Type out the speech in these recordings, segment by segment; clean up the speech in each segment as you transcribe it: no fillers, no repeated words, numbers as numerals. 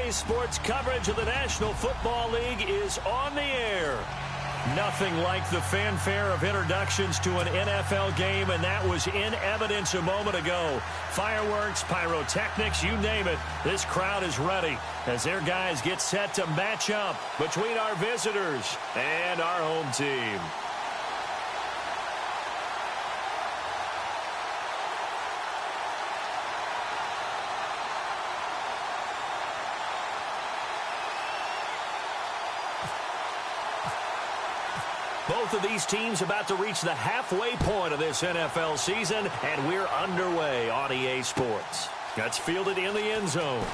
EA Sports coverage of the National Football League is on the air. Nothing like the fanfare of introductions to an NFL game, and that was in evidence a moment ago. Fireworks, pyrotechnics, you name it. This crowd is ready as their guys get set to match up between our visitors and our home team. Both of these teams about to reach the halfway point of this NFL season, and we're underway on EA Sports. That's fielded in the end zone.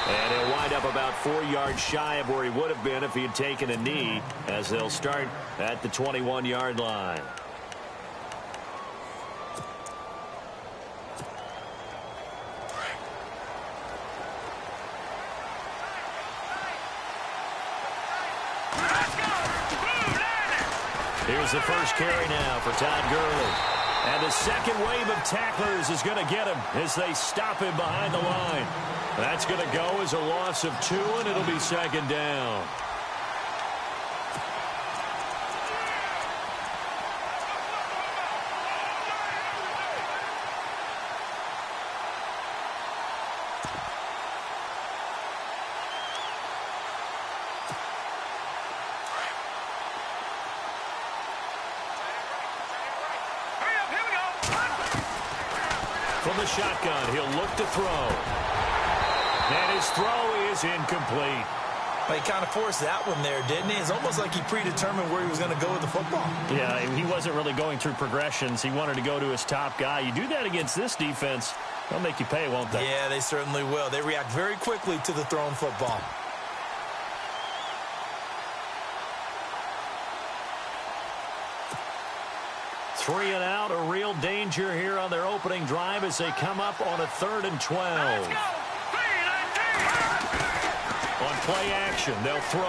And he'll wind up about 4 yards shy of where he would have been if he had taken a knee, as they'll start at the 21-yard line. Here's the first carry now for Todd Gurley. And the second wave of tacklers is going to get him as they stop him behind the line. That's going to go as a loss of 2, and it'll be second down. From the shotgun, he'll look to throw. And his throw is incomplete. Well, he kind of forced that one there, didn't he? It's almost like he predetermined where he was going to go with the football. Yeah, he wasn't really going through progressions. He wanted to go to his top guy. You do that against this defense, they'll make you pay, won't they? Yeah, they certainly will. They react very quickly to the thrown football. Three and out, a real danger here on their opening drive as they come up on a 3rd and 12. On play action, they'll throw.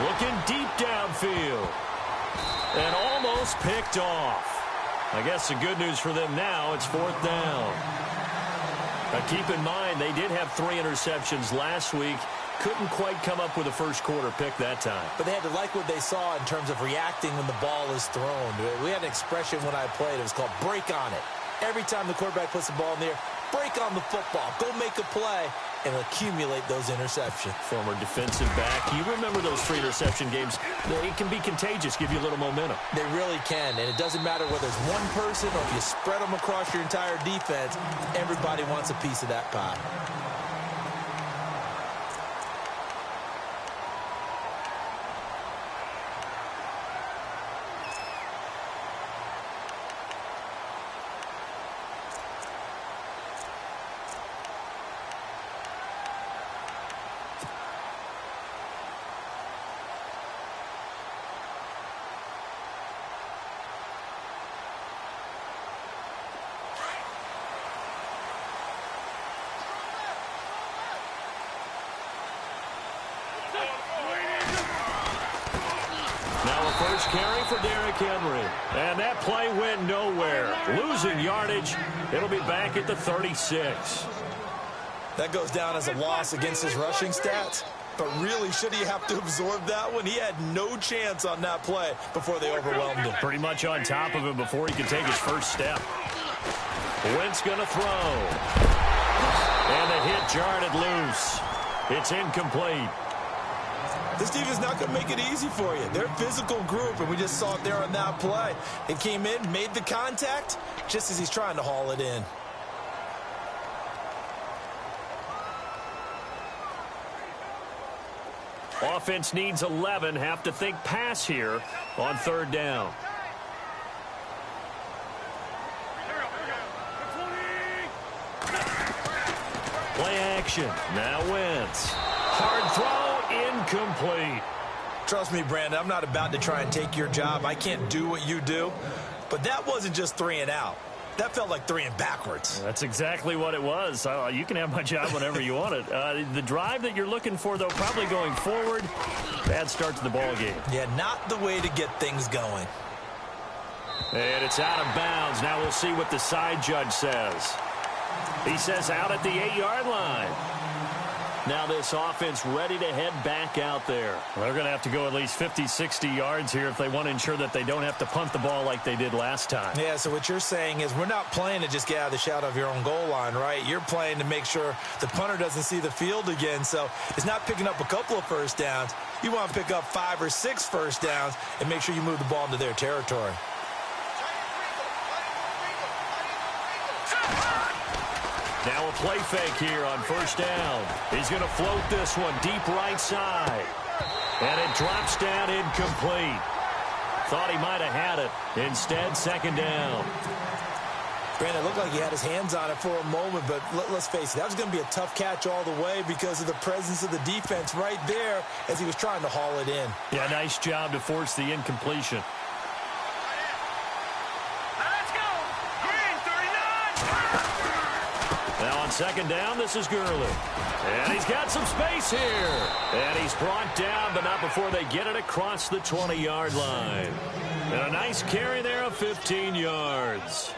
Looking deep downfield. And almost picked off. I guess the good news for them now, it's 4th down. Now keep in mind, they did have 3 interceptions last week. Couldn't quite come up with a first quarter pick that time. But they had to like what they saw in terms of reacting when the ball is thrown. We had an expression when I played. It was called break on it. Every time the quarterback puts the ball in the air, break on the football. Go make a play and accumulate those interceptions. Former defensive back. You remember those 3 interception games. It can be contagious, give you a little momentum. They really can, and it doesn't matter whether it's one person or if you spread them across your entire defense. Everybody wants a piece of that pie. First carry for Derrick Henry. And that play went nowhere. Losing yardage. It'll be back at the 36. That goes down as a loss against his rushing stats. But really, should he have to absorb that one? He had no chance on that play before they overwhelmed him. Pretty much on top of him before he could take his first step. Wentz going to throw. And the hit jarred it loose. It's incomplete. This team is not going to make it easy for you. They're a physical group, and we just saw it there on that play. It came in, made the contact, just as he's trying to haul it in. Offense needs 11. Have to think pass here on 3rd down. Play action. Now Wentz. Hard throw. Incomplete. Trust me, Brandon, I'm not about to try and take your job. I can't do what you do. But that wasn't just 3 and out. That felt like 3 and backwards. That's exactly what it was. You can have my job whenever you want it. The drive that you're looking for, though, probably going forward. Bad start to the ball game. Yeah, not the way to get things going. And it's out of bounds. Now we'll see what the side judge says. He says out at the 8-yard line. Now this offense ready to head back out there. Well, they're going to have to go at least 50, 60 yards here if they want to ensure that they don't have to punt the ball like they did last time. Yeah, so what you're saying is we're not playing to just get out of the shadow of your own goal line, right? You're playing to make sure the punter doesn't see the field again. So it's not picking up a couple of first downs. You want to pick up 5 or 6 first downs and make sure you move the ball into their territory. Now a play fake here on first down. He's going to float this one deep right side. And it drops down incomplete. Thought he might have had it. Instead, second down. Brandon, it looked like he had his hands on it for a moment, but let's face it, that was going to be a tough catch all the way because of the presence of the defense right there as he was trying to haul it in. Yeah, nice job to force the incompletion. Now on second down, this is Gurley. And he's got some space here. And he's brought down, but not before they get it across the 20-yard line. And a nice carry there of 15 yards.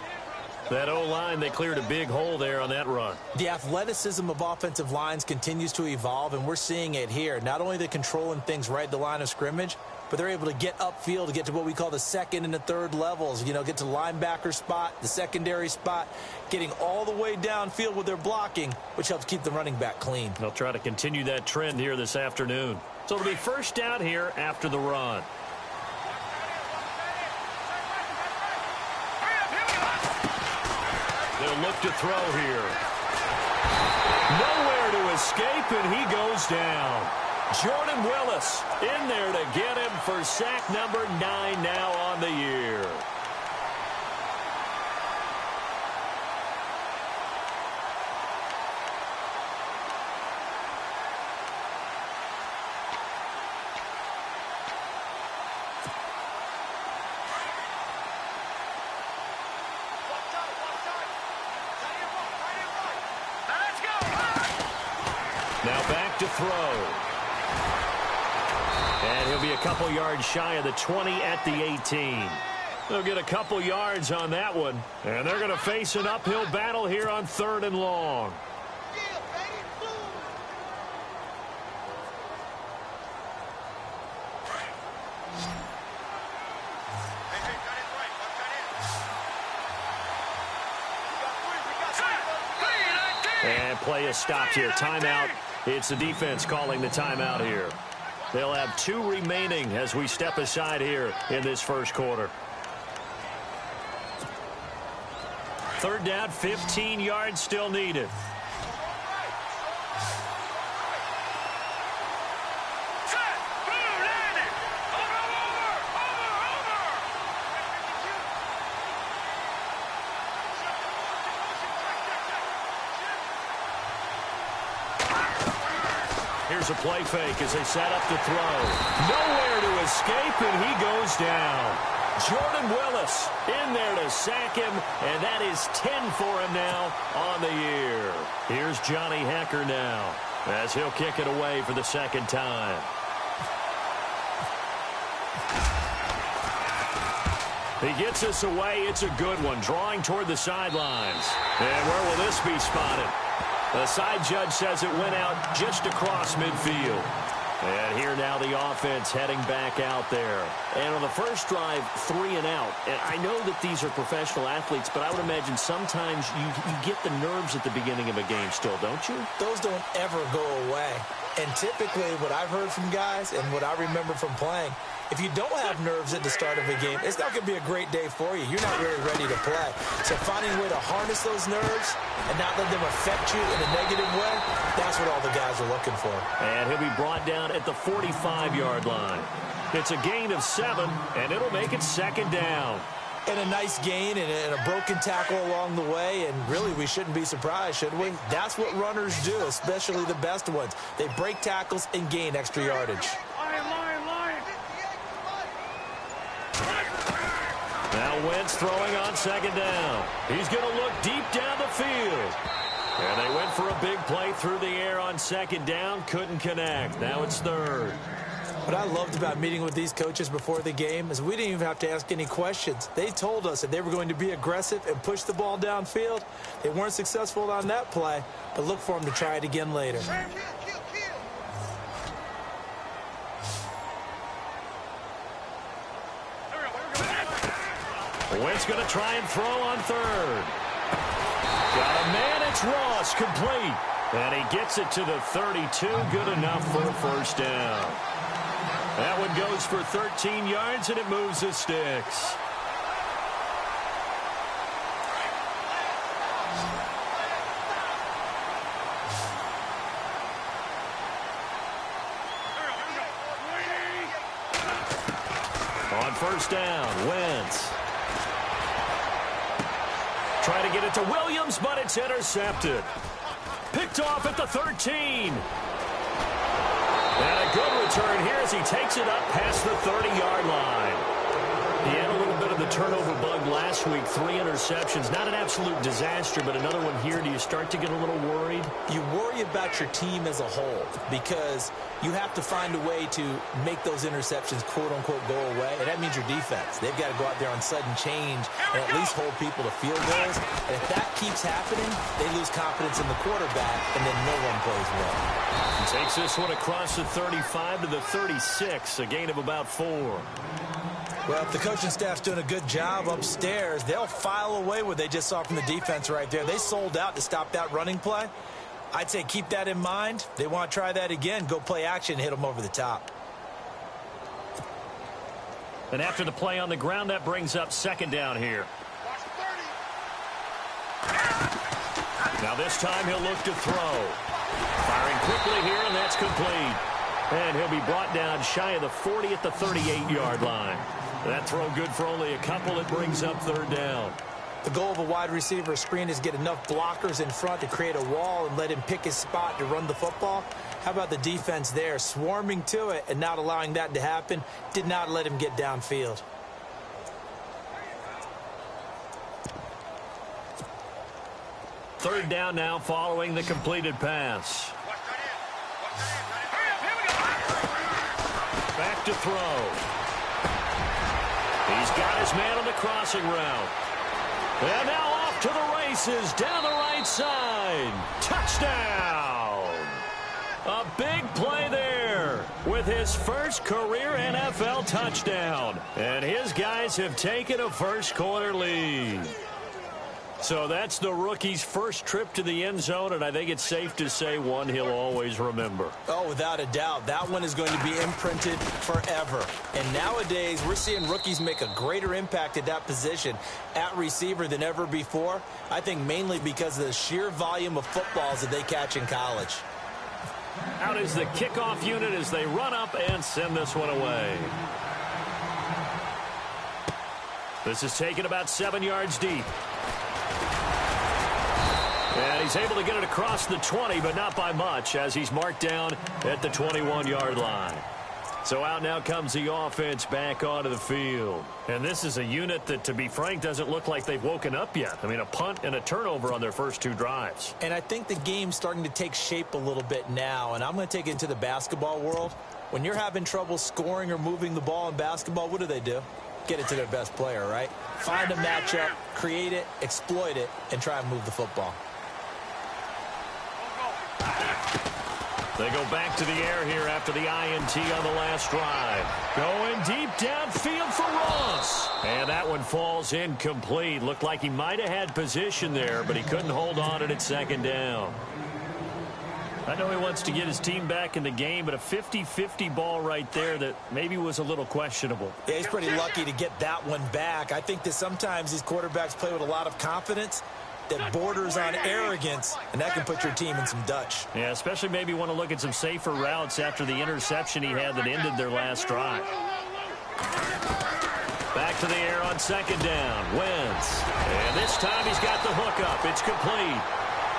That O-line, they cleared a big hole there on that run. The athleticism of offensive lines continues to evolve, and we're seeing it here. Not only are they controlling things right at the line of scrimmage, but they're able to get upfield to get to what we call the second and the third levels. You know, get to the linebacker spot, the secondary spot, getting all the way downfield with their blocking, which helps keep the running back clean. They'll try to continue that trend here this afternoon. So it'll be first down here after the run. They'll look to throw here. Nowhere to escape, and he goes down. Jordan Willis in there to get him for sack number 9 now on the year. Now back to throw. And he'll be a couple yards shy of the 20 at the 18. They'll get a couple yards on that one. And they're going to face an uphill battle here on 3rd and long. And play is stopped here. Timeout. It's the defense calling the timeout here. They'll have 2 remaining as we step aside here in this first quarter. 3rd down, 15 yards still needed. Here's a play fake as they set up to throw. Nowhere to escape, and he goes down. Jordan Willis in there to sack him, and that is 10 for him now on the year. Here's Johnny Hecker now as he'll kick it away for the second time. He gets us away. It's a good one, drawing toward the sidelines. And where will this be spotted? The side judge says it went out just across midfield. And here now the offense heading back out there. And on the first drive, 3 and out. And I know that these are professional athletes, but I would imagine sometimes you get the nerves at the beginning of a game still, don't you? Those don't ever go away. And typically what I've heard from guys and what I remember from playing, if you don't have nerves at the start of a game, it's not going to be a great day for you. You're not really ready to play. So finding a way to harness those nerves and not let them affect you in a negative way, that's what all the guys are looking for. And he'll be brought down at the 45-yard line. It's a gain of 7, and it'll make it second down. And a nice gain and a broken tackle along the way, and really we shouldn't be surprised, should we? That's what runners do, especially the best ones. They break tackles and gain extra yardage. Now Wentz throwing on second down. He's going to look deep down the field. And they went for a big play through the air on second down. Couldn't connect. Now it's 3rd. What I loved about meeting with these coaches before the game is we didn't even have to ask any questions. They told us that they were going to be aggressive and push the ball downfield. They weren't successful on that play, but look for them to try it again later. Wentz going to try and throw on third. Got a man, it's Ross, complete. And he gets it to the 32, good enough for a first down. That one goes for 13 yards, and it moves the sticks. On first down, Wentz. Trying to get it to Williams, but it's intercepted. Picked off at the 13. And a good return here as he takes it up past the 30-yard line. He had a little bit of the turnover bug last week, 3 interceptions. Not an absolute disaster, but another one here. Do you start to get a little worried? You worry about your team as a whole because you have to find a way to make those interceptions, quote-unquote, go away, and that means your defense. They've got to go out there on sudden change and at least hold people to field goals. And if that keeps happening, they lose confidence in the quarterback, and then no one plays well. He takes this one across the 35 to the 36, a gain of about 4. Well, if the coaching staff's doing a good job upstairs, they'll file away what they just saw from the defense right there. They sold out to stop that running play. I'd say keep that in mind. They want to try that again. Go play action, hit them over the top. And after the play on the ground, that brings up second down here. Now this time he'll look to throw. Firing quickly here, and that's complete. And he'll be brought down shy of the 40 at the 38-yard line. That throw good for only a couple. It brings up third down. The goal of a wide receiver screen is get enough blockers in front to create a wall and let him pick his spot to run the football. How about the defense there, swarming to it and not allowing that to happen? Did not let him get downfield. Third down now following the completed pass. Back to throw. He's got his man on the crossing route. And now off to the races down the right side. Touchdown! A big play there with his first career NFL touchdown. And his guys have taken a first quarter lead. So that's the rookie's first trip to the end zone, and I think it's safe to say one he'll always remember. Oh, without a doubt. That one is going to be imprinted forever. And nowadays, we're seeing rookies make a greater impact at that position at receiver than ever before. I think mainly because of the sheer volume of footballs that they catch in college. Out is the kickoff unit as they run up and send this one away. This is taken about 7 yards deep. And he's able to get it across the 20, but not by much, as he's marked down at the 21-yard line. So out now comes the offense back onto the field. And this is a unit that, to be frank, doesn't look like they've woken up yet. I mean, a punt and a turnover on their first 2 drives. And I think the game's starting to take shape a little bit now, and I'm going to take it into the basketball world. When you're having trouble scoring or moving the ball in basketball, what do? Get it to their best player, right? Find a matchup, create it, exploit it, and try and move the football. They go back to the air here after the INT on the last drive. Going deep downfield for Ross. And that one falls incomplete. Looked like he might have had position there, but he couldn't hold on at second down. I know he wants to get his team back in the game, but a 50-50 ball right there that maybe was a little questionable. Yeah, he's pretty lucky to get that one back. I think that sometimes these quarterbacks play with a lot of confidence that borders on arrogance, and that can put your team in some Dutch. Yeah, especially maybe want to look at some safer routes after the interception he had that ended their last drive. Back to the air on second down. Wentz. And this time he's got the hook up. It's complete.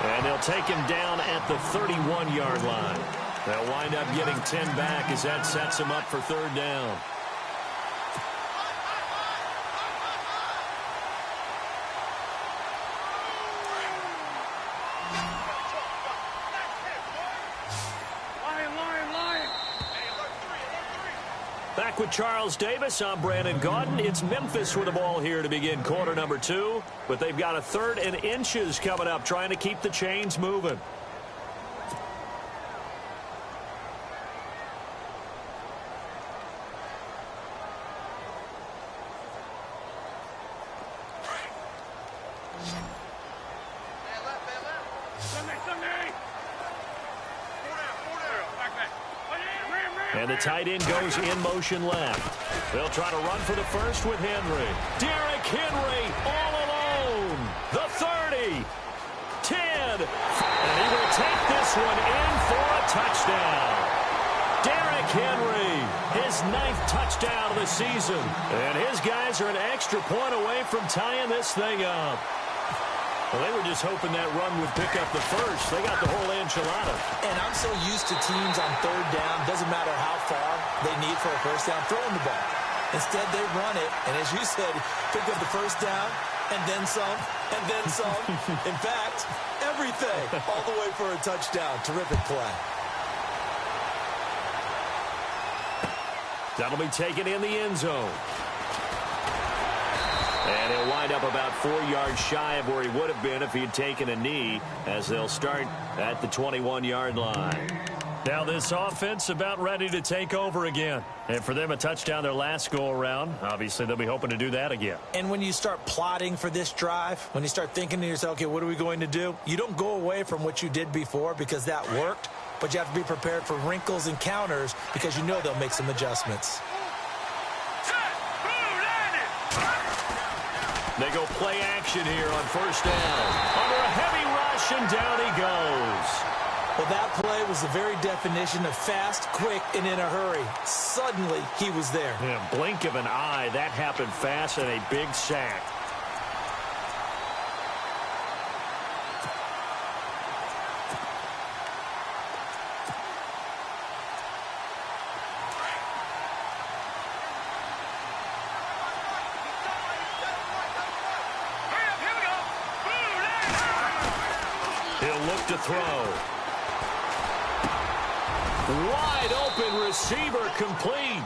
And they'll take him down at the 31-yard line. They'll wind up getting 10 back as that sets him up for third down. Back with Charles Davis, I'm Brandon Gaudin. It's Memphis with the ball here to begin quarter number 2. But they've got a 3rd and inches coming up, trying to keep the chains moving. And the tight end goes in motion left. They'll try to run for the first with Henry. Derrick Henry all alone. The 30. 10. And he will take this one in for a touchdown. Derrick Henry, his 9th touchdown of the season. And his guys are an extra point away from tying this thing up. Well, they were just hoping that run would pick up the first. They got the whole enchilada. And I'm so used to teams on 3rd down, doesn't matter how far they need for a first down, throwing the ball. Instead, they run it, and as you said, pick up the first down, and then some, and then some. In fact, everything, all the way for a touchdown. Terrific play. That'll be taken in the end zone. And he'll wind up about 4 yards shy of where he would have been if he had taken a knee, as they'll start at the 21-yard line. Now this offense about ready to take over again. And for them, a touchdown their last go-around. Obviously, they'll be hoping to do that again. And when you start plotting for this drive, when you start thinking to yourself, okay, what are we going to do? You don't go away from what you did before because that worked, but you have to be prepared for wrinkles and counters because you know they'll make some adjustments. They go play action here on first down. Under a heavy rush, and down he goes. Well, that play was the very definition of fast, quick, and in a hurry. Suddenly, he was there. Yeah, blink of an eye, that happened fast, and a big sack. To throw. Wide open receiver complete.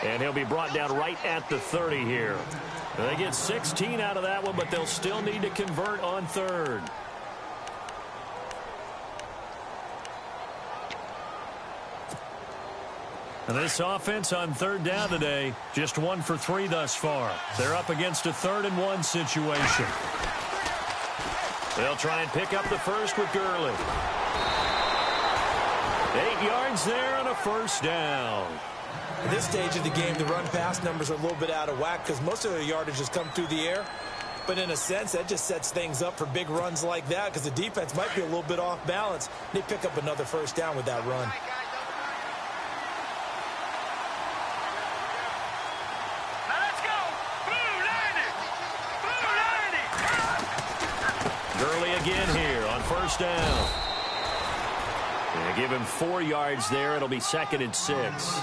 And he'll be brought down right at the 30 here. They get 16 out of that one, but they'll still need to convert on 3rd. And this offense on 3rd down today, just 1 for 3 thus far. They're up against a 3rd and 1 situation. They'll try and pick up the first with Gurley. 8 yards there on a first down. At this stage of the game, the run-pass numbers are a little bit out of whack because most of their yardage has come through the air. But in a sense, that just sets things up for big runs like that because the defense might be a little bit off balance. They pick up another first down with that run. Again here on first down. They give him 4 yards there. It'll be 2nd and 6.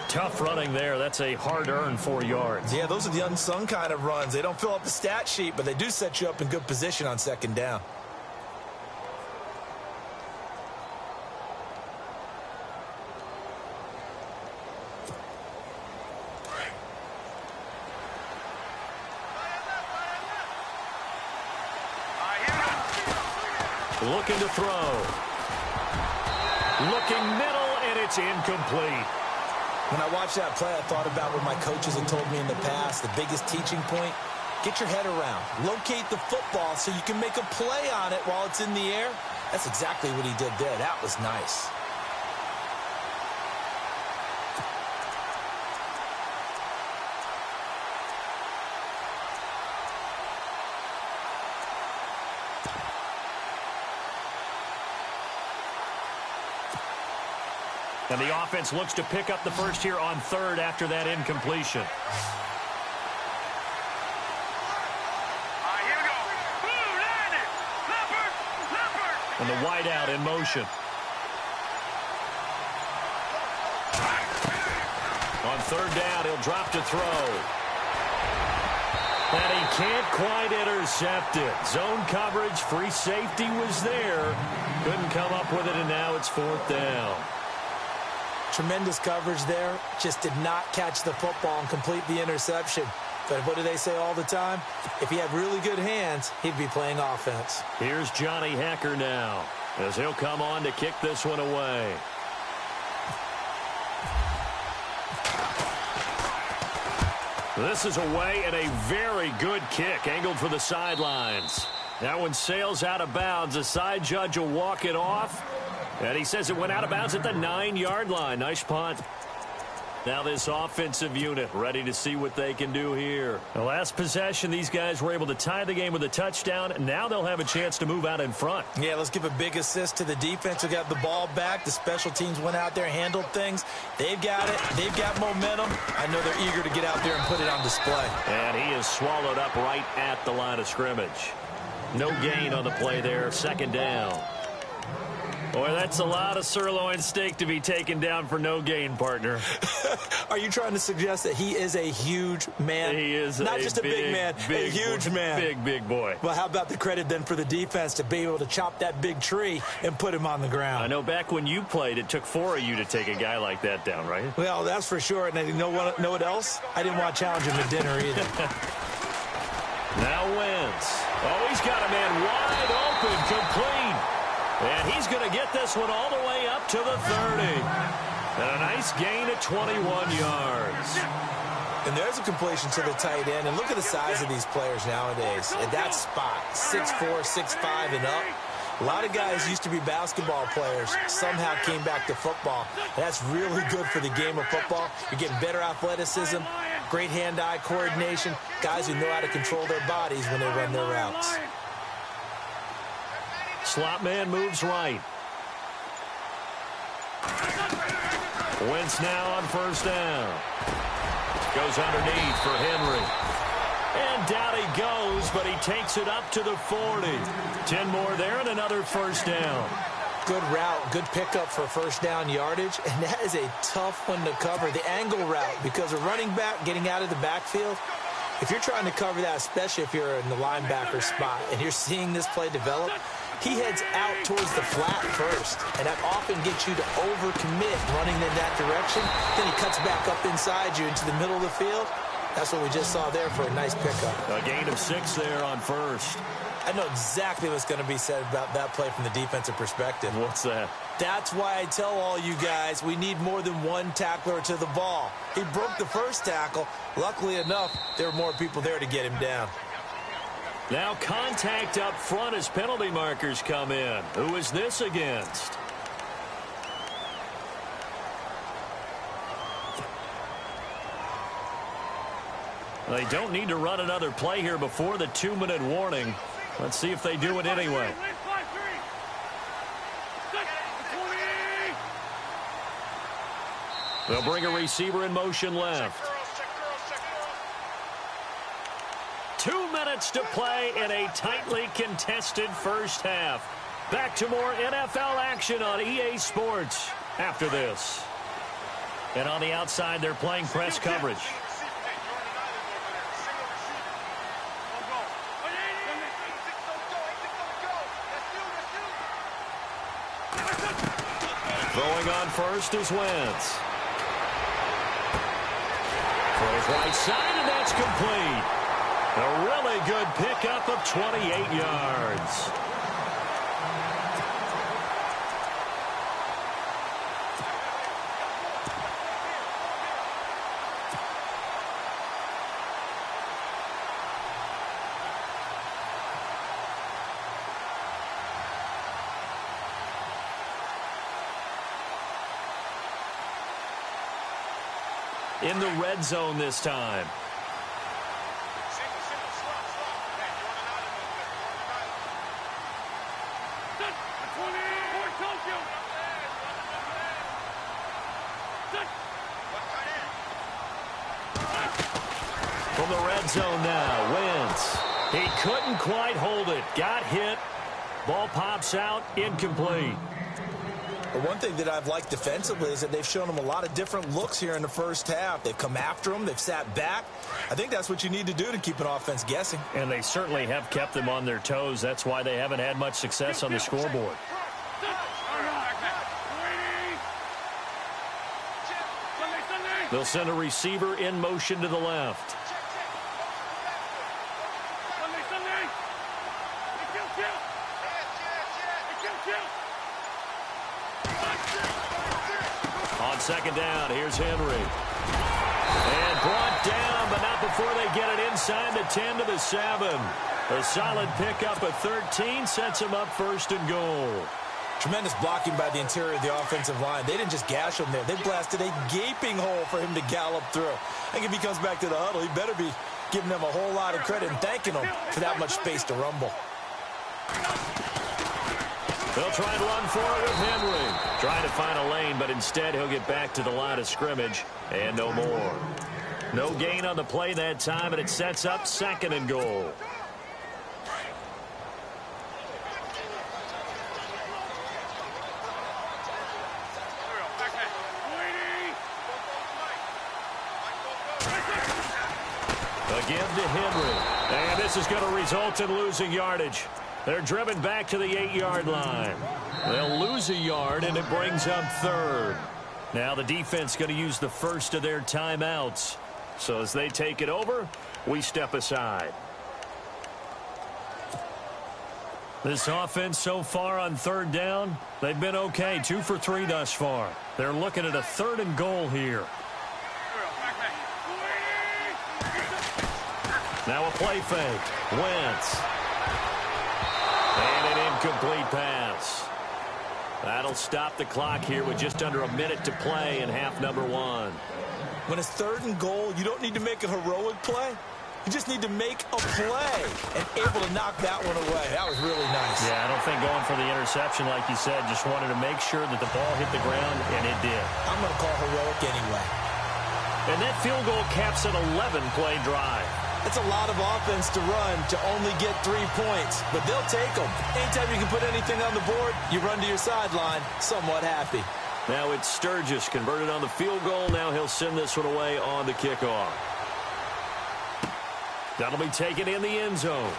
Tough running there. That's a hard-earned 4 yards. Yeah, those are the unsung kind of runs. They don't fill up the stat sheet, but they do set you up in good position on 2nd down. Looking to throw. Looking middle, and it's incomplete. When I watched that play, I thought about what my coaches had told me in the past. The biggest teaching point, get your head around. Locate the football so you can make a play on it while it's in the air. That's exactly what he did there. That was nice. And the offense looks to pick up the first here on 3rd after that incompletion. Here we go. Blue, landed. Leopard. And the wideout in motion. On 3rd down, he'll drop to throw. And he can't quite intercept it. Zone coverage, free safety was there. Couldn't come up with it, and now it's 4th down. Tremendous coverage there. Just did not catch the football and complete the interception. But what do they say all the time? If he had really good hands, he'd be playing offense. Here's Johnny Hecker now, as he'll come on to kick this one away. This is away and a very good kick, angled for the sidelines. That one sails out of bounds. The side judge will walk it off. And he says it went out of bounds at the 9-yard line. Nice punt. Now this offensive unit ready to see what they can do here. The last possession, these guys were able to tie the game with a touchdown. Now they'll have a chance to move out in front. Yeah, let's give a big assist to the defense who got the ball back. The special teams went out there, handled things. They've got it. They've got momentum. I know they're eager to get out there and put it on display. And he is swallowed up right at the line of scrimmage. No gain on the play there. Second down. Boy, that's a lot of sirloin steak to be taken down for no gain, partner. Are you trying to suggest that he is a huge man? He is not just a big man, a huge man. Big boy. Well, how about the credit then for the defense to be able to chop that big tree and put him on the ground? I know back when you played, it took 4 of you to take a guy like that down, right? Well, that's for sure. And you know what else? I didn't want to challenge him to dinner either. Now Wentz. Oh, he's got a man wide open, complete. And he's going to get this one all the way up to the 30. And a nice gain at 21 yards. And there's a completion to the tight end. And look at the size of these players nowadays. At that spot, 6'4", 6'5", and up. A lot of guys used to be basketball players, somehow came back to football. That's really good for the game of football. You're getting better athleticism, great hand-eye coordination, guys who know how to control their bodies when they run their routes. Slot man moves right. Wentz now on first down. Goes underneath for Henry. And down he goes, but he takes it up to the 40. 10 more there and another first down. Good route, good pickup for first down yardage, and that is a tough one to cover, the angle route, because a running back getting out of the backfield, if you're trying to cover that, especially if you're in the linebacker spot and you're seeing this play develop, he heads out towards the flat first, and that often gets you to overcommit running in that direction. Then he cuts back up inside you into the middle of the field. That's what we just saw there for a nice pickup. A gain of 6 there on first. I know exactly what's going to be said about that play from the defensive perspective. What's that? That's why I tell all you guys we need more than one tackler to the ball. He broke the first tackle. Luckily enough, there were more people there to get him down. Now contact up front as penalty markers come in. Who is this against? They don't need to run another play here before the 2-minute warning. Let's see if they do it anyway. They'll bring a receiver in motion left. 2 minutes to play in a tightly contested first half. Back to more NFL action on EA Sports after this. And on the outside, they're playing press coverage. Throwing on first is Wentz. Throws right side, and that's complete. A really good pickup of 28 yards. In the red zone this time. From the red zone now, Wentz. He couldn't quite hold it. Got hit. Ball pops out, incomplete. One thing that I've liked defensively is that they've shown him a lot of different looks here in the first half. They've come after him. They've sat back. I think that's what you need to do to keep an offense guessing. And they certainly have kept them on their toes. That's why they haven't had much success on the scoreboard. They'll send a receiver in motion to the left. On second down, here's Henry. And brought down, but not before they get it inside the 10 to the 7. A solid pickup of 13 sets him up first and goal. Tremendous blocking by the interior of the offensive line. They didn't just gash him there. They blasted a gaping hole for him to gallop through. I think if he comes back to the huddle, he better be giving them a whole lot of credit and thanking them for that much space to rumble. They'll try and run for it with Henry. Trying to find a lane, but instead he'll get back to the line of scrimmage and no more. No gain on the play that time, and it sets up second and goal. A give to Henry. And this is going to result in losing yardage. They're driven back to the 8-yard line. They'll lose a yard, and it brings up third. Now the defense going to use the first of their timeouts. So as they take it over, we step aside. This offense so far on third down, they've been okay. 2 for 3 thus far. They're looking at a third and goal here. Now a play fake. Wentz. And an incomplete pass. That'll stop the clock here with just under a minute to play in half number 1. When it's third and goal, you don't need to make a heroic play. You just need to make a play and able to knock that one away. That was really nice. Yeah, I don't think going for the interception, like you said, just wanted to make sure that the ball hit the ground, and it did. I'm going to call heroic anyway. And that field goal caps an 11-play drive. It's a lot of offense to run to only get 3 points, but they'll take them. Anytime you can put anything on the board, you run to your sideline somewhat happy. Now it's Sturgis converted on the field goal. Now he'll send this one away on the kickoff. That'll be taken in the end zone.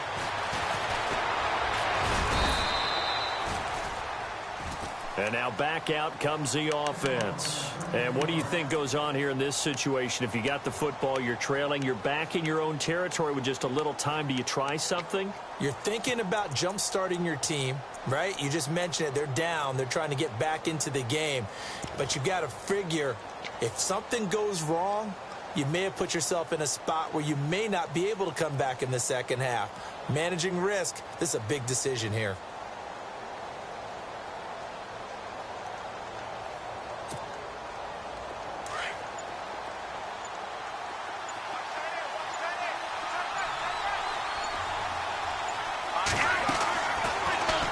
And now back out comes the offense. And what do you think goes on here in this situation? If you got the football, you're trailing, you're back in your own territory with just a little time. Do you try something? You're thinking about jump-starting your team, right? You just mentioned it. They're down. They're trying to get back into the game. But you've got to figure if something goes wrong, you may have put yourself in a spot where you may not be able to come back in the second half. Managing risk, this is a big decision here.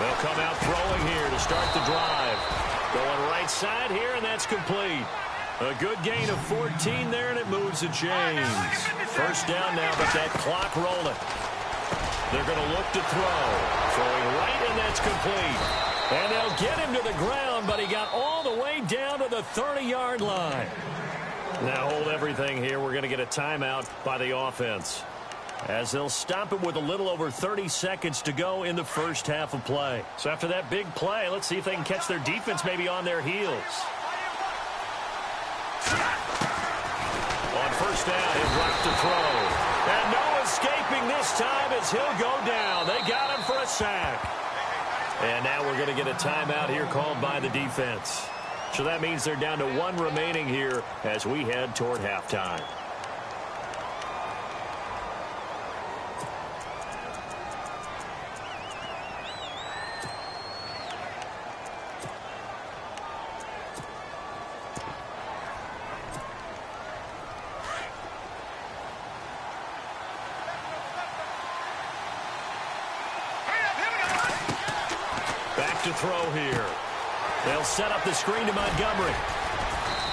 They'll come out throwing here to start the drive. Going right side here, and that's complete. A good gain of 14 there, and it moves the chains. First down now, but that clock rolling. They're going to look to throw. Throwing right, and that's complete. And they'll get him to the ground, but he got all the way down to the 30-yard line. Now hold everything here. We're going to get a timeout by the offense, as they'll stop it with a little over 30 seconds to go in the first half of play. So after that big play, let's see if they can catch their defense maybe on their heels. On first down, he'll drop to throw. And no escaping this time as he'll go down. They got him for a sack. And now we're going to get a timeout here called by the defense. So that means they're down to 1 remaining here as we head toward halftime. To throw here. They'll set up the screen to Montgomery.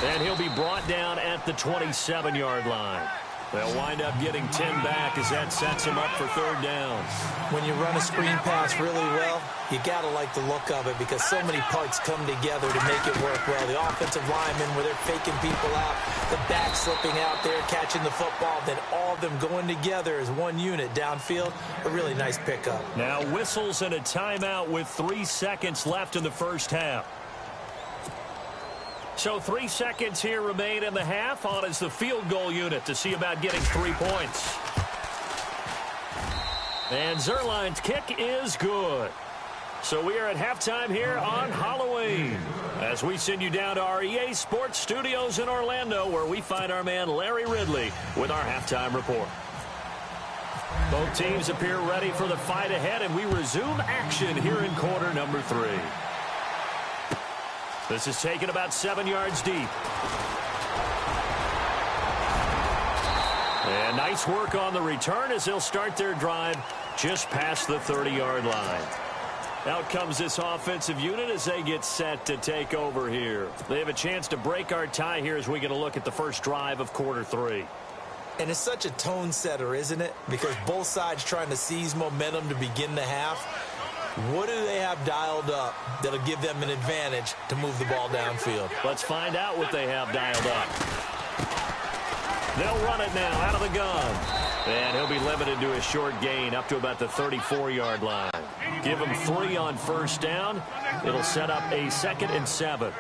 And he'll be brought down at the 27-yard line. They'll wind up getting 10 back as that sets him up for third down. When you run a screen pass really well, you got to like the look of it because so many parts come together to make it work well. The offensive linemen where they're faking people out, the back slipping out there, catching the football, then all of them going together as one unit downfield. A really nice pickup. Now whistles and a timeout with 3 seconds left in the first half. So 3 seconds here remain in the half. On is the field goal unit to see about getting 3 points. And Zerline's kick is good. So we are at halftime here on Halloween as we send you down to our EA Sports Studios in Orlando, where we find our man Larry Ridley with our halftime report. Both teams appear ready for the fight ahead, and we resume action here in quarter number 3. This is taken about 7 yards deep. And nice work on the return as they'll start their drive just past the 30-yard line. Out comes this offensive unit as they get set to take over here. They have a chance to break our tie here as we get a look at the first drive of quarter 3. And it's such a tone setter, isn't it? Because both sides trying to seize momentum to begin the half. What do they have dialed up that'll give them an advantage to move the ball downfield? Let's find out what they have dialed up. They'll run it now out of the gun. And he'll be limited to a short gain up to about the 34-yard line. Give him 3 on first down. It'll set up a 2nd and 7.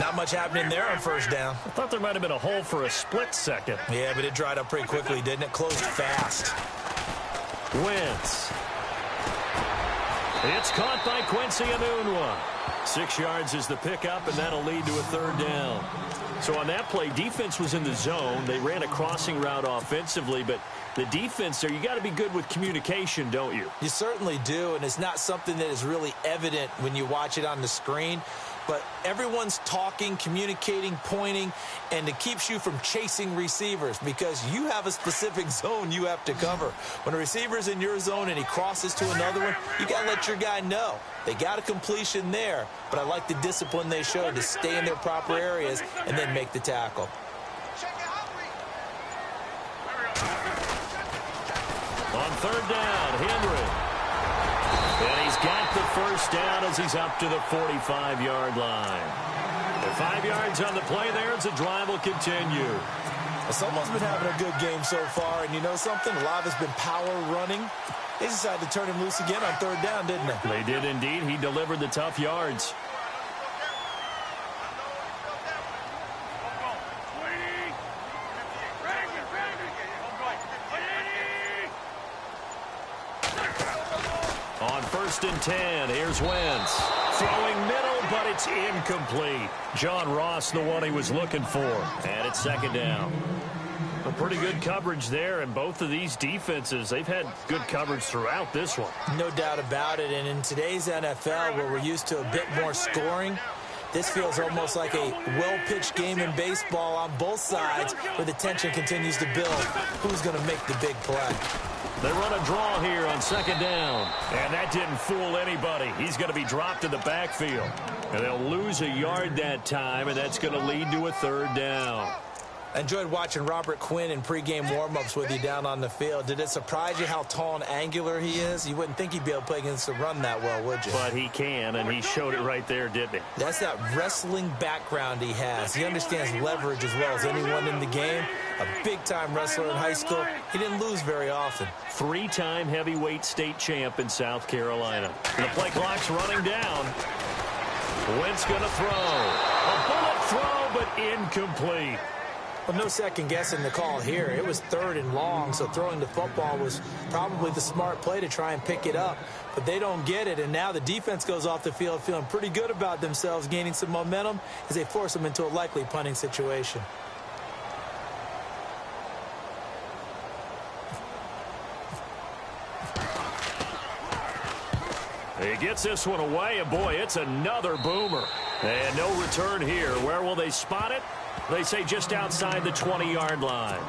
Not much happening there on first down. I thought there might have been a hole for a split second. Yeah, but it dried up pretty quickly, didn't it? Closed fast. Wentz. It's caught by Quincy Enunwa. 6 yards is the pickup, and that'll lead to a 3rd down. So on that play, defense was in the zone. They ran a crossing route offensively, but the defense there, you got to be good with communication, don't you? You certainly do, and it's not something that is really evident when you watch it on the screen. But everyone's talking, communicating, pointing, and it keeps you from chasing receivers because you have a specific zone you have to cover. When a receiver's in your zone and he crosses to another one, you got to let your guy know. They got a completion there, but I like the discipline they showed to stay in their proper areas and then make the tackle. On 3rd down, Henry. And he's got the first down as he's up to the 45-yard line. And 5 yards on the play there as the drive will continue. Well, someone's been having a good game so far, and you know something? A lot has been power running. They decided to turn him loose again on 3rd down, didn't they? They did indeed. He delivered the tough yards. On 1st and 10, here's Wentz. Throwing middle, but it's incomplete. John Ross, the one he was looking for. And it's 2nd down. A pretty good coverage there, and both of these defenses, they've had good coverage throughout this one. No doubt about it, and in today's NFL, where we're used to a bit more scoring, this feels almost like a well-pitched game in baseball on both sides where the tension continues to build. Who's going to make the big play? They run a draw here on 2nd down. And that didn't fool anybody. He's going to be dropped in the backfield. And they'll lose a yard that time, and that's going to lead to a 3rd down. I enjoyed watching Robert Quinn in pregame warm-ups with you down on the field. Did it surprise you how tall and angular he is? You wouldn't think he'd be able to play against the run that well, would you? But he can, and he showed it right there, didn't he? That's that wrestling background he has. He understands leverage as well as anyone in the game. A big-time wrestler in high school. He didn't lose very often. 3-time heavyweight state champ in South Carolina. And the play clock's running down. Wentz going to throw. A bullet throw, but incomplete. Well, no second guessing the call here. It was 3rd and long, so throwing the football was probably the smart play to try and pick it up. But they don't get it, and now the defense goes off the field feeling pretty good about themselves, gaining some momentum as they force them into a likely punting situation. He gets this one away, and boy, it's another boomer. And no return here. Where will they spot it? They say just outside the 20-yard line.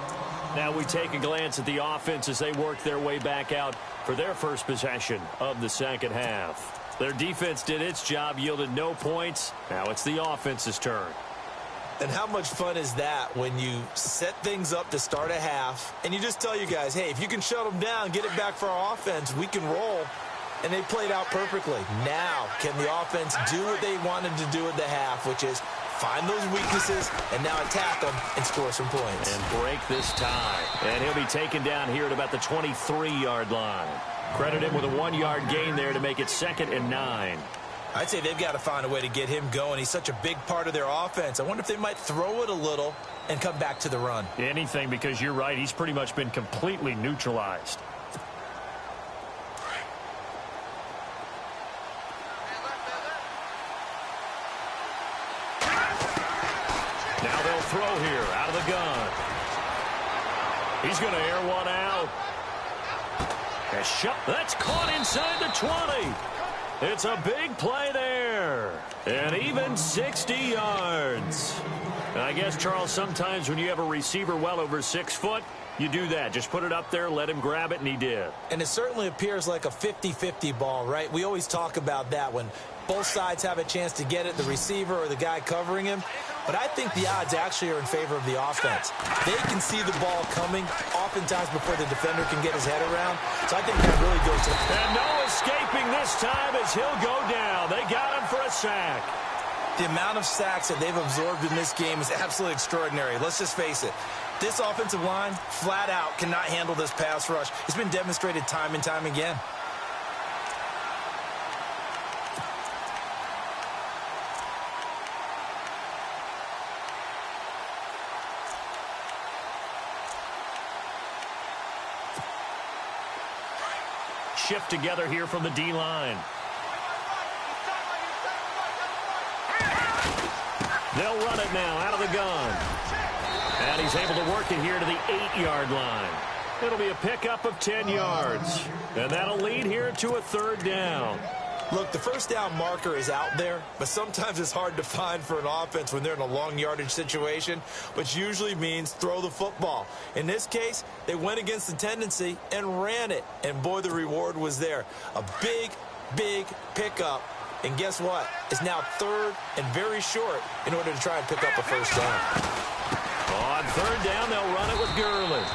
Now we take a glance at the offense as they work their way back out for their first possession of the 2nd half. Their defense did its job, yielded no points. Now it's the offense's turn. And how much fun is that when you set things up to start a half and you just tell you guys, hey, if you can shut them down, get it back for our offense, we can roll. And they played out perfectly. Now, can the offense do what they wanted to do at the half, which is find those weaknesses and now attack them and score some points. And break this tie. And he'll be taken down here at about the 23-yard line. Credit him with a 1-yard gain there to make it 2nd and 9. I'd say they've got to find a way to get him going. He's such a big part of their offense. I wonder if they might throw it a little and come back to the run. Anything, because you're right. He's pretty much been completely neutralized. Now they'll throw here out of the gun. He's going to air one out. A shot that's caught inside the 20. It's a big play there. And even 60 yards. And I guess, Charles, sometimes when you have a receiver well over 6 foot, you do that. Just put it up there, let him grab it, and he did. And it certainly appears like a 50-50 ball, right? We always talk about that when both sides have a chance to get it, the receiver or the guy covering him. But I think the odds actually are in favor of the offense. They can see the ball coming oftentimes before the defender can get his head around. So I think that really goes to... And no escaping this time as he'll go down. They got him for a sack. The amount of sacks that they've absorbed in this game is absolutely extraordinary. Let's just face it. This offensive line, flat out, cannot handle this pass rush. It's been demonstrated time and time again. Shift together here from the D-line. They'll run it now out of the gun. And he's able to work it here to the 8-yard line. It'll be a pickup of 10 yards. And that'll lead here to a 3rd down. Look, the first down marker is out there, but sometimes it's hard to find for an offense when they're in a long yardage situation, which usually means throw the football. In this case, they went against the tendency and ran it. And boy, the reward was there. A big, big pickup. And guess what? It's now 3rd and very short in order to try and pick up a first down. On 3rd down, they'll run it with Gurley.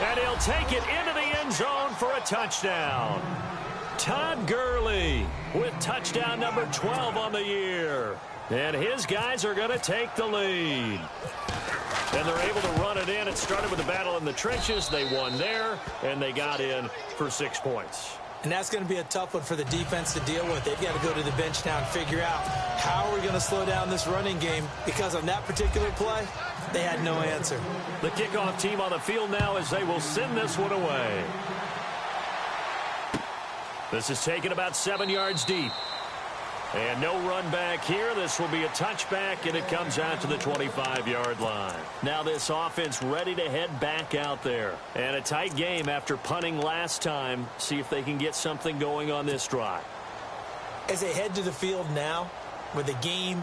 And he'll take it into the end zone for a touchdown. Todd Gurley with touchdown number 12 on the year. And his guys are going to take the lead. And they're able to run it in. It started with a battle in the trenches. They won there, and they got in for 6 points. And that's going to be a tough one for the defense to deal with. They've got to go to the bench now and figure out how are we going to slow down this running game, because on that particular play, they had no answer. The kickoff team on the field now as they will send this one away. This is taken about 7 yards deep. And no run back here. This will be a touchback, and it comes out to the 25-yard line. Now this offense ready to head back out there. And a tight game after punting last time. See if they can get something going on this drive. As they head to the field now, with the game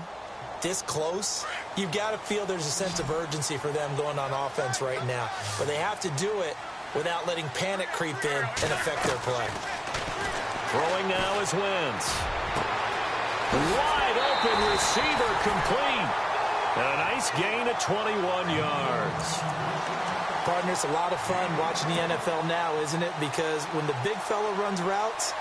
this close, you've got to feel there's a sense of urgency for them going on offense right now. But they have to do it without letting panic creep in and affect their play. Throwing now is Wentz. Wide open receiver complete. And a nice gain of 21 yards. Partner, it's a lot of fun watching the NFL now, isn't it? Because when the big fella runs routes,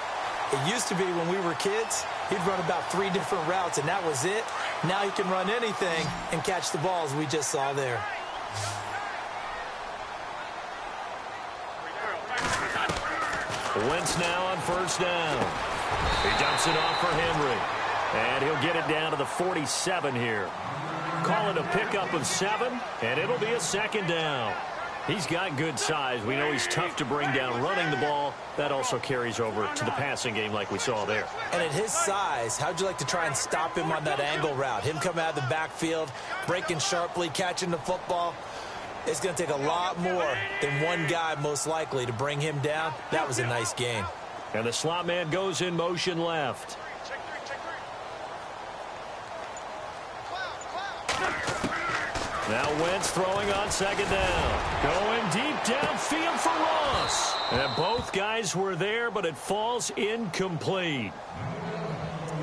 it used to be when we were kids, he'd run about 3 different routes, and that was it. Now he can run anything and catch the balls we just saw there. Wentz now on 1st down. He dumps it off for Henry. And he'll get it down to the 47 here. Call it a pickup of 7, and it'll be a 2nd down. He's got good size. We know he's tough to bring down running the ball. That also carries over to the passing game like we saw there. And at his size, how'd you like to try and stop him on that angle route? Him coming out of the backfield, breaking sharply, catching the football. It's going to take a lot more than one guy, most likely, to bring him down. That was a nice game. And the slot man goes in motion left. Now Wentz throwing on 2nd down. Going deep downfield for Ross. And both guys were there, but it falls incomplete.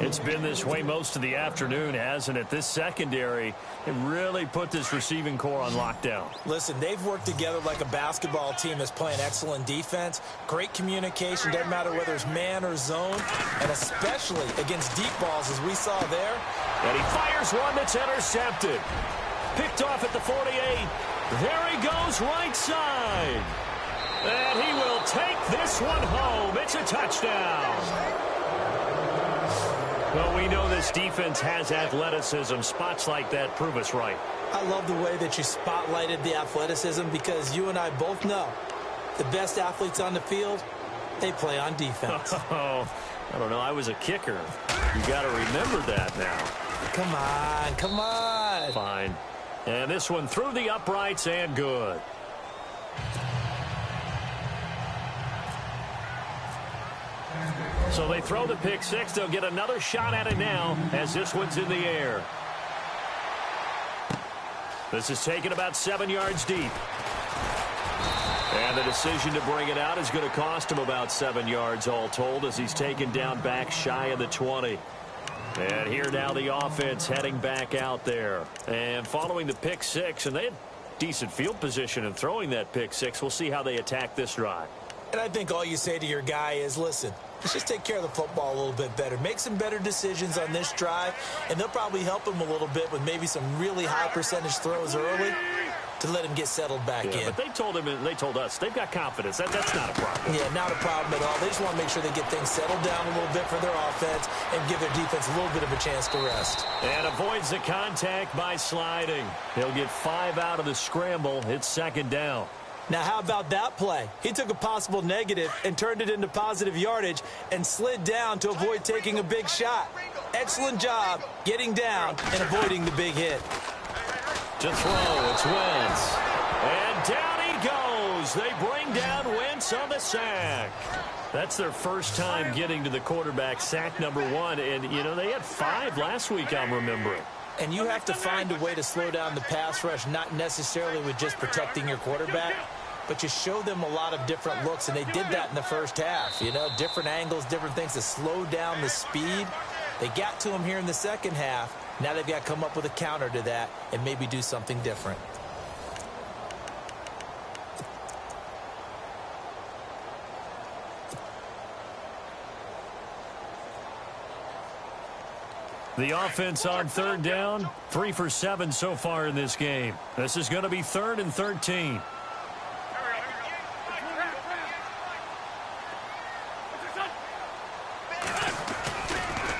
It's been this way most of the afternoon, hasn't it? This secondary it really put this receiving core on lockdown. Listen, they've worked together like a basketball team that's playing excellent defense. Great communication, doesn't matter whether it's man or zone, and especially against deep balls as we saw there. And he fires one that's intercepted. Picked off at the 48. There he goes right side. And he will take this one home. It's a touchdown. Well, we know this defense has athleticism. Spots like that prove us right. I love the way that you spotlighted the athleticism because you and I both know the best athletes on the field, they play on defense. Oh, I don't know. I was a kicker. You got to remember that now. Come on, come on. Fine. And this one through the uprights and good. So they throw the pick six. They'll get another shot at it now as this one's in the air. This is taken about 7 yards deep. And the decision to bring it out is going to cost him about 7 yards all told as he's taken down back shy of the 20. And here now the offense heading back out there. And following the pick six, and they had decent field position in throwing that pick six. We'll see how they attack this drive. And I think all you say to your guy is, listen, let's just take care of the football a little bit better. Make some better decisions on this drive, and they'll probably help him a little bit with maybe some really high percentage throws early to let him get settled back in. But they told him, and they told us, they've got confidence. That's not a problem. Yeah, not a problem at all. They just want to make sure they get things settled down a little bit for their offense and give their defense a little bit of a chance to rest. And avoids the contact by sliding. He'll get 5 out of the scramble. It's second down. Now, how about that play? He took a possible negative and turned it into positive yardage and slid down to avoid taking a big shot. Excellent job getting down and avoiding the big hit. To throw, it's Wentz. And down he goes. They bring down Wentz on the sack. That's their first time getting to the quarterback, sack number 1. And, you know, they had 5 last week, I'm remembering. And you have to find a way to slow down the pass rush, not necessarily with just protecting your quarterback, but you show them a lot of different looks, and they did that in the first half. You know, different angles, different things to slow down the speed. They got to him here in the second half. Now they've got to come up with a counter to that and maybe do something different. The offense on third down, 3 for 7 so far in this game. This is going to be 3rd and 13.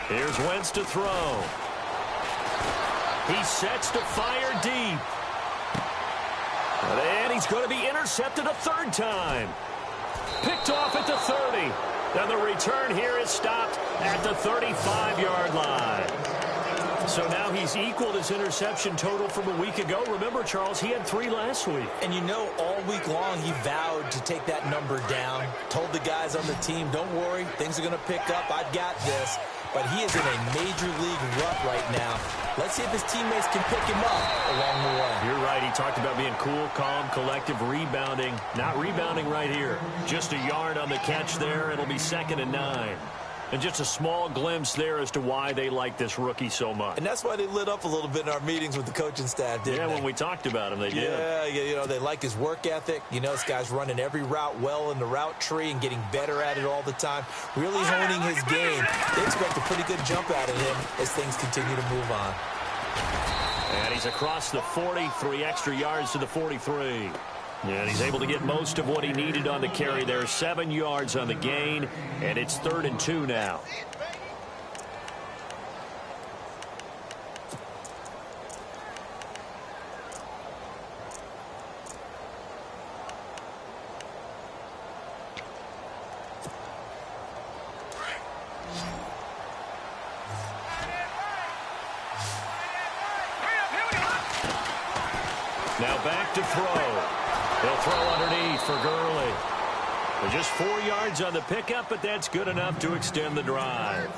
Here's Wentz to throw. He sets to fire deep. And he's going to be intercepted a 3rd time. Picked off at the 30. And the return here is stopped at the 35-yard line. So now he's equaled his interception total from a week ago. Remember, Charles, he had 3 last week. And you know, all week long he vowed to take that number down. Told the guys on the team, don't worry, things are going to pick up. I've got this. But he is in a major league rut right now. Let's see if his teammates can pick him up along the way. You're right. He talked about being cool, calm, collective, rebounding. Not rebounding right here. Just a yard on the catch there. It'll be 2nd and 9. And just a small glimpse there as to why they like this rookie so much. And that's why they lit up a little bit in our meetings with the coaching staff, didn't they? Yeah, when we talked about him, they did. Yeah, you know, they like his work ethic. You know, this guy's running every route well in the route tree and getting better at it all the time. Really honing his game. They expect a pretty good jump out of him as things continue to move on. And he's across the 40, 3 extra yards to the 43. And he's able to get most of what he needed on the carry there. 7 yards on the gain, and it's 3rd and 2 now. Now back to throw. He'll throw underneath for Gurley. Just 4 yards on the pickup, but that's good enough to extend the drive.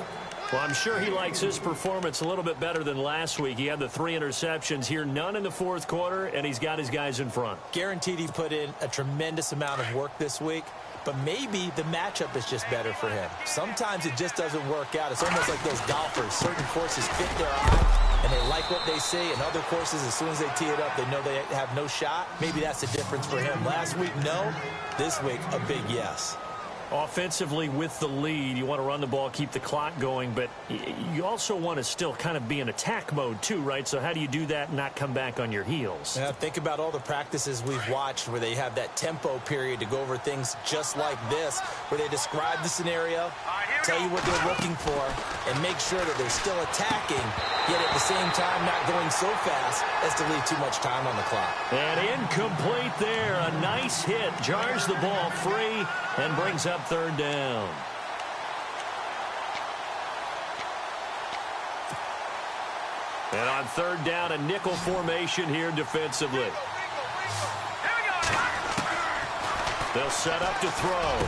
Well, I'm sure he likes his performance a little bit better than last week. He had the 3 interceptions here, none in the 4th quarter, and he's got his guys in front. Guaranteed he put in a tremendous amount of work this week, but maybe the matchup is just better for him. Sometimes it just doesn't work out. It's almost like those golfers. Certain courses fit their eye, and they like what they see, and other courses, as soon as they tee it up, they know they have no shot. Maybe that's the difference for him. Last week, no. This week, a big yes. Offensively, with the lead, you want to run the ball, keep the clock going, but you also want to still kind of be in attack mode too, right? So how do you do that and not come back on your heels? Yeah, think about all the practices we've watched where they have that tempo period to go over things just like this, where they describe the scenario, tell you what they're looking for, and make sure that they're still attacking, yet at the same time not going so fast as to leave too much time on the clock. And incomplete there. A nice hit. Jars the ball free and brings up third down. And on third down, a nickel formation here defensively. They'll set up to throw.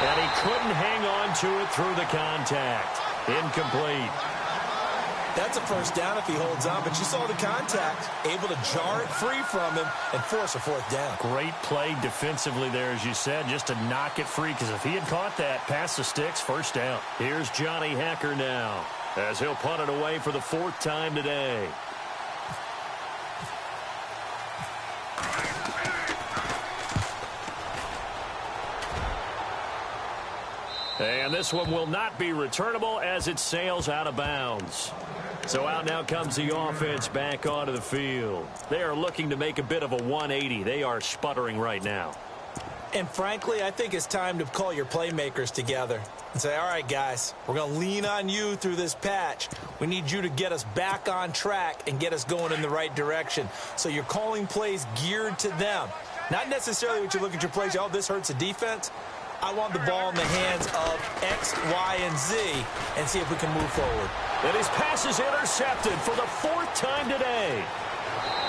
And he couldn't hang on to it through the contact. Incomplete. That's a first down if he holds on, but you saw the contact, able to jar it free from him and force a fourth down. Great play defensively there, as you said, just to knock it free, because if he had caught that, past the sticks, first down. Here's Johnny Hecker now, as he'll punt it away for the fourth time today. And this one will not be returnable as it sails out of bounds. So out now comes the offense back onto the field. They are looking to make a bit of a 180. They are sputtering right now. And frankly, I think it's time to call your playmakers together and say, all right, guys, we're going to lean on you through this patch. We need you to get us back on track and get us going in the right direction. So you're calling plays geared to them. Not necessarily what you look at your plays, oh, this hurts the defense. I want the ball in the hands of X, Y, and Z and see if we can move forward. And his pass is intercepted for the fourth time today.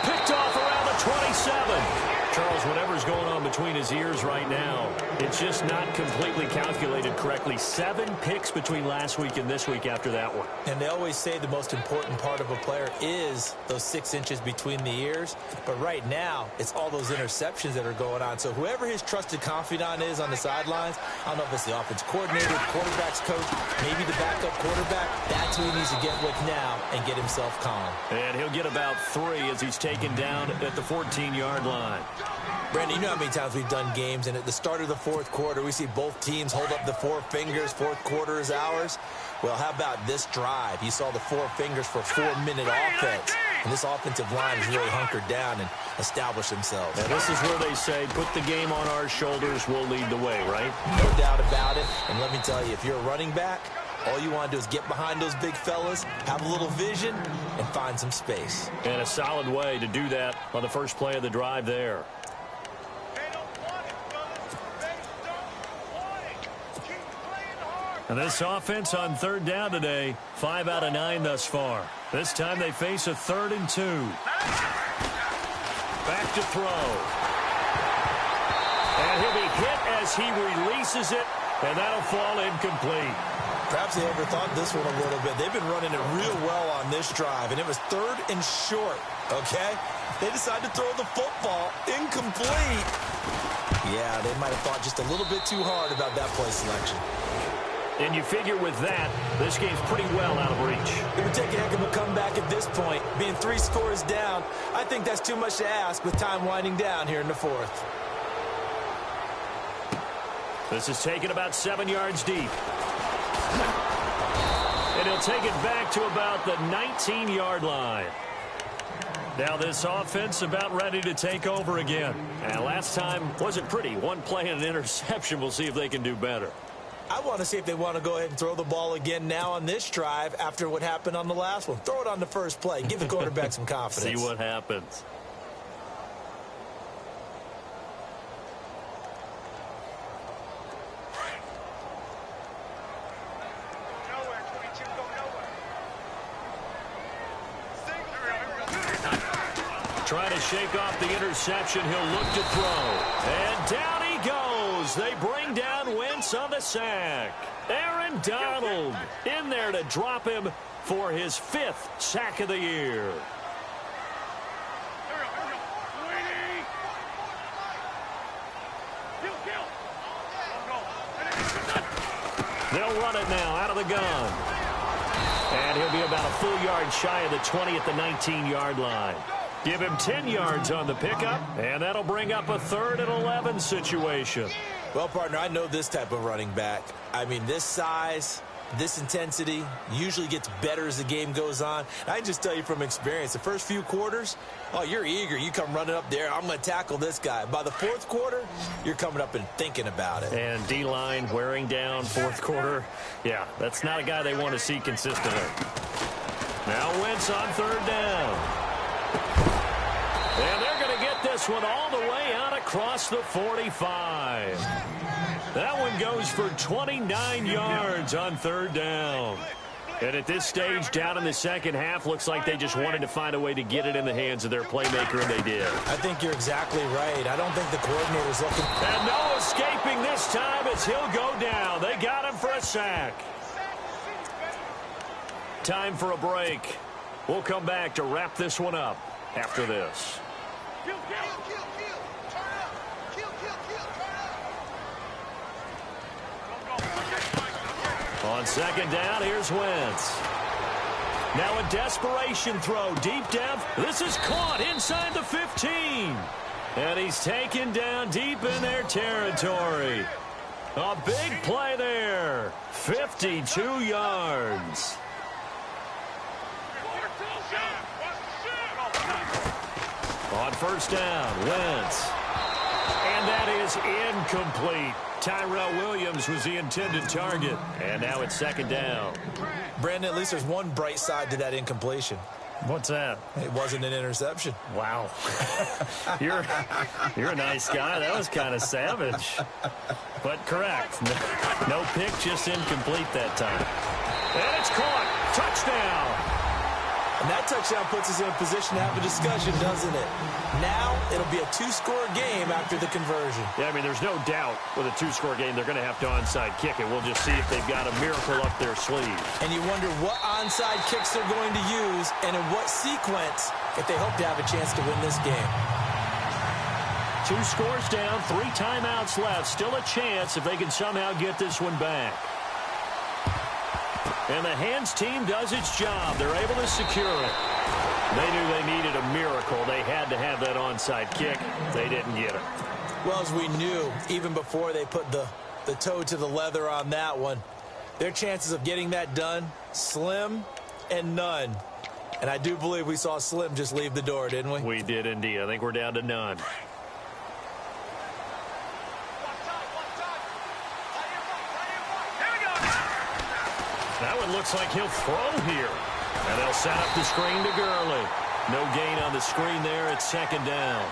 Picked off around the 27. Charles, whatever's going on between his ears right now, it's just not completely calculated correctly. 7 picks between last week and this week after that one. And they always say the most important part of a player is those 6 inches between the ears. But right now, it's all those interceptions that are going on. So whoever his trusted confidant is on the sidelines, I don't know if it's the offense coordinator, the quarterback's coach, maybe the backup quarterback, that's who he needs to get with now and get himself calm. And he'll get about 3 as he's taken down at the 14-yard line. Brandon, you know how many times we've done games, and at the start of the fourth quarter, we see both teams hold up the 4 fingers, fourth quarter is ours. Well, how about this drive? You saw the 4 fingers for 4-minute offense, and this offensive line has really hunkered down and established themselves. And this is where they say, put the game on our shoulders, we'll lead the way, right? No doubt about it, and let me tell you, if you're a running back, all you want to do is get behind those big fellas, have a little vision, and find some space. And a solid way to do that on the first play of the drive there. And this offense on third down today, 5 out of 9 thus far. This time they face a 3rd and 2. Back to throw. And he'll be hit as he releases it, and that'll fall incomplete. Perhaps they overthought this one a little bit. They've been running it real well on this drive, and it was 3rd and short, okay? They decided to throw the football incomplete. Yeah, they might have thought just a little bit too hard about that play selection. And you figure with that, this game's pretty well out of reach. It would take a heck of a comeback at this point. Being 3 scores down, I think that's too much to ask with time winding down here in the fourth. This is taken about 7 yards deep. And he'll take it back to about the 19-yard line. Now this offense about ready to take over again. And last time wasn't pretty. 1 play and an interception. We'll see if they can do better. I want to see if they want to go ahead and throw the ball again now on this drive after what happened on the last one. Throw it on the first play. Give the quarterback some confidence. See what happens. Trying to shake off the interception. He'll look to throw. And down he goes. They bring down Wentz on the sack. Aaron Donald in there to drop him for his 5th sack of the year. They'll run it now out of the gun. And he'll be about a full yard shy of the 20 at the 19-yard line. Give him 10 yards on the pickup, and that'll bring up a 3rd and 11 situation. Well, partner, I know this type of running back. I mean, this size, This intensity usually gets better as the game goes on. I can just tell you from experience, the first few quarters, oh, you're eager. You come running up there, I'm going to tackle this guy. By the fourth quarter, you're coming up and thinking about it. And D-line wearing down fourth quarter. Yeah, that's not a guy they want to see consistently. Now Wentz on third down. And they're going to get this one all the way out across the 45. That one goes for 29 yards on third down. And at this stage, down in the second half, looks like they just wanted to find a way to get it in the hands of their playmaker, and they did. I think you're exactly right. I don't think the coordinator's looking. And no escaping this time as he'll go down. They got him for a sack. Time for a break. We'll come back to wrap this one up after this. On second down, here's Wentz. Now a desperation throw, deep depth. This is caught inside the 15. And he's taken down deep in their territory. A big play there. 52 yards. On first down, Wentz. And that is incomplete. Tyrell Williams was the intended target. And now it's second down. Brandon, at least there's one bright side to that incompletion. What's that? It wasn't an interception. Wow. You're a nice guy. That was kind of savage. But correct. No pick, just incomplete that time. And it's caught. Touchdown. And that touchdown puts us in a position to have a discussion, doesn't it? Now it'll be a two-score game after the conversion. Yeah, I mean, there's no doubt with a two-score game they're going to have to onside kick it. We'll just see if they've got a miracle up their sleeve. And you wonder what onside kicks they're going to use and in what sequence if they hope to have a chance to win this game. 2 scores down, 3 timeouts left. Still a chance if they can somehow get this one back. And the hands team does its job. They're able to secure it. They knew they needed a miracle. They had to have that onside kick. They didn't get it. Well, as we knew, even before they put the toe to the leather on that one, their chances of getting that done, slim and none. And I do believe we saw Slim just leave the door, didn't we? We did indeed. I think we're down to none. That one looks like he'll throw here. And they'll set up the screen to Gurley. No gain on the screen there. It's second down.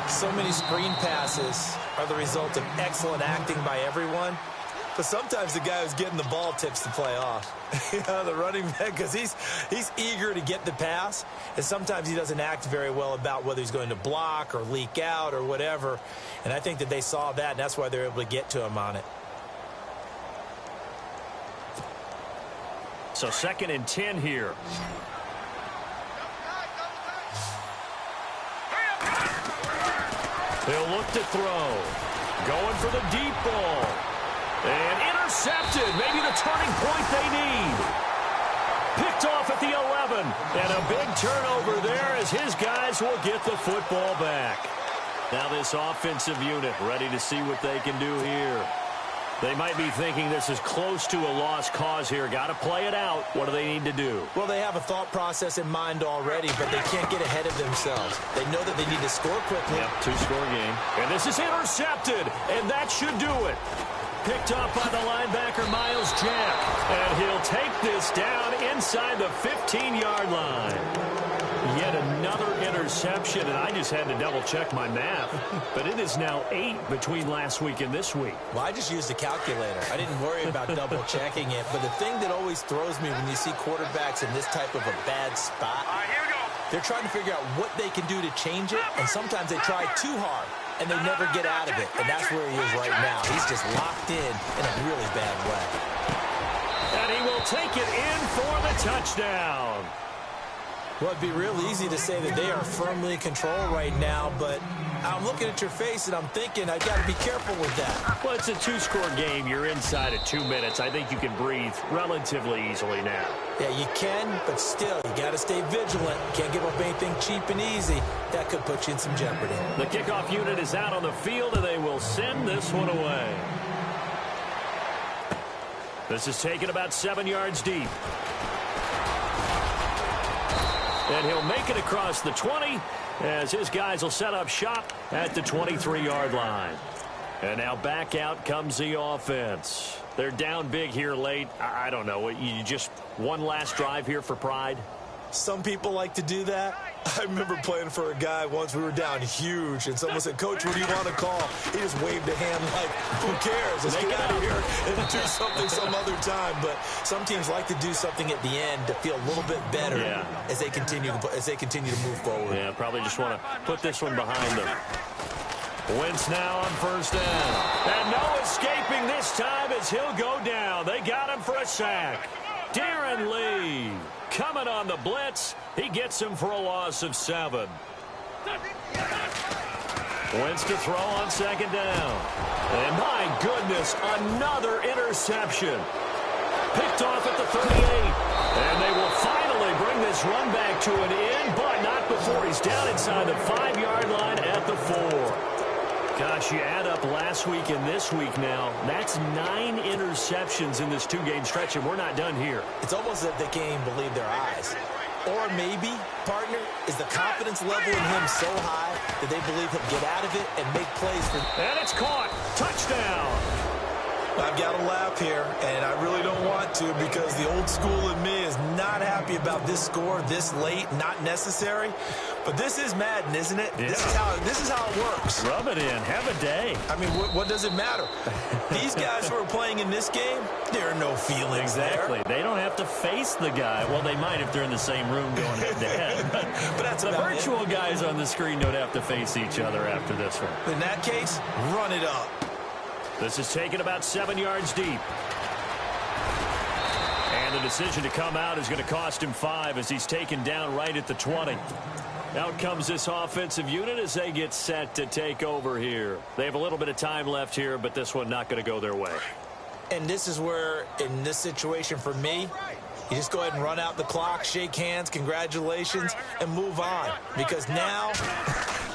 So many screen passes are the result of excellent acting by everyone. But sometimes the guy who's getting the ball tips the play off. The running back, because he's eager to get the pass. And sometimes he doesn't act very well about whether he's going to block or leak out or whatever. And I think that they saw that, and that's why they're able to get to him on it. So 2nd and 10 here. They'll look to throw. Going for the deep ball. And intercepted. Maybe the turning point they need. Picked off at the 11. And a big turnover there as his guys will get the football back. Now this offensive unit ready to see what they can do here. They might be thinking this is close to a lost cause here. Got to play it out. What do they need to do? Well, they have a thought process in mind already, but they can't get ahead of themselves. They know that they need to score quickly. Yep, 2-score game. And this is intercepted, and that should do it. Picked up by the linebacker, Miles Jack. And he'll take this down inside the 15-yard line. Yet another interception, and I just had to double-check my math. But it is now 8 between last week and this week. Well, I just used a calculator. I didn't worry about double-checking it. But the thing that always throws me when you see quarterbacks in this type of a bad spot, they're trying to figure out what they can do to change it, and sometimes they try too hard, and they never get out of it. And that's where he is right now. He's just locked in a really bad way. And he will take it in for the touchdown. Well, it'd be real easy to say that they are firmly in control right now, but I'm looking at your face and I'm thinking I've got to be careful with that. Well, it's a 2-score game. You're inside of 2 minutes. I think you can breathe relatively easily now. Yeah, you can, but still, you got to stay vigilant. Can't give up anything cheap and easy. That could put you in some jeopardy. The kickoff unit is out on the field, and they will send this one away. This is taken about 7 yards deep. And he'll make it across the 20 as his guys will set up shop at the 23-yard line. And now back out comes the offense. They're down big here late. I don't know. You just one last drive here for pride? Some people like to do that. I remember playing for a guy once. We were down huge, and someone said, "Coach, what do you want to call?" He just waved a hand like, "Who cares? Let's get out of here and do something some other time." But some teams like to do something at the end to feel a little bit better as they continue to move forward. Yeah, probably just want to put this one behind them. Wentz now on first down. And no escaping this time as he'll go down. They got him for a sack. Darren Lee coming on the blitz. He gets him for a loss of 7. Wentz to throw on second down. And my goodness, another interception. Picked off at the 38. And they will finally bring this run back to an end, but not before he's down inside the 5-yard line at the 4. Gosh, you add up last week and this week now. That's 9 interceptions in this 2-game stretch, and we're not done here. It's almost as if they can't even believe their eyes. Or maybe, partner, is the confidence level in him so high that they believe he'll get out of it and make plays for... And it's caught. Touchdown. I've got to laugh here, and I really don't want to because the old school in me is not happy about this score this late, not necessary. But this is Madden, isn't it? Yeah. This is how it works. Rub it in. Have a day. I mean, what does it matter? These guys who are playing in this game, there are no feelings exactly. there. They don't have to face the guy. Well, they might if they're in the same room going head-to-head. But that's the virtual guys on the screen don't have to face each other after this one. In that case, run it up. This is taken about 7 yards deep. And the decision to come out is going to cost him 5 as he's taken down right at the 20. Out comes this offensive unit as they get set to take over here. They have a little bit of time left here, but this one not going to go their way. And this is where, in this situation for me, you just go ahead and run out the clock, shake hands, congratulations, and move on. Because now,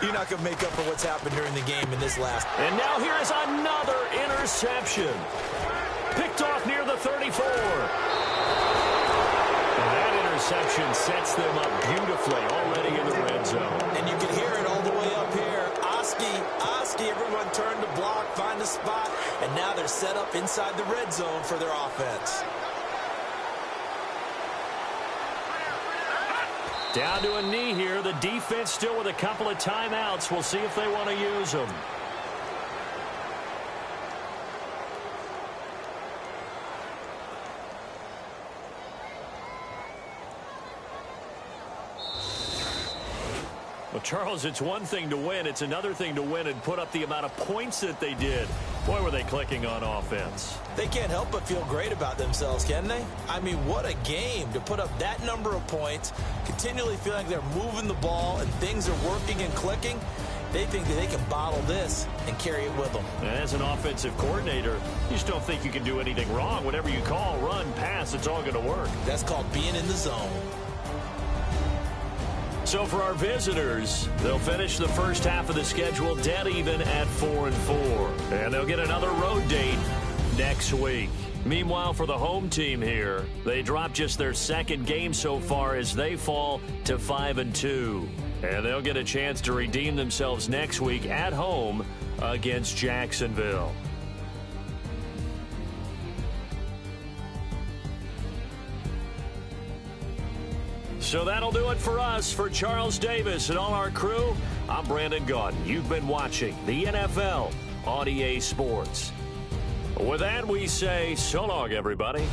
you're not going to make up for what's happened during the game in this last. And now here is another interception. Picked off near the 34. And that interception sets them up beautifully already in the red zone. And you can hear it all the way up here. Oski, everyone turned to block, find a spot, and now they're set up inside the red zone for their offense. Down to a knee here. The defense still with a couple of timeouts. We'll see if they want to use them. Well, Charles, it's one thing to win. It's another thing to win and put up the amount of points that they did. Boy, were they clicking on offense. They can't help but feel great about themselves, can they? I mean, what a game to put up that number of points, continually feeling like they're moving the ball and things are working and clicking. They think that they can bottle this and carry it with them. As an offensive coordinator, you just don't think you can do anything wrong. Whatever you call, run, pass, it's all going to work. That's called being in the zone. So for our visitors, they'll finish the first half of the schedule dead even at 4-4. And they'll get another road date next week. Meanwhile, for the home team here, they drop just their second game so far as they fall to 5-2. And they'll get a chance to redeem themselves next week at home against Jacksonville. So that'll do it for us. For Charles Davis and all our crew, I'm Brandon Gaudin. You've been watching the NFL on EA Sports. With that, we say so long, everybody.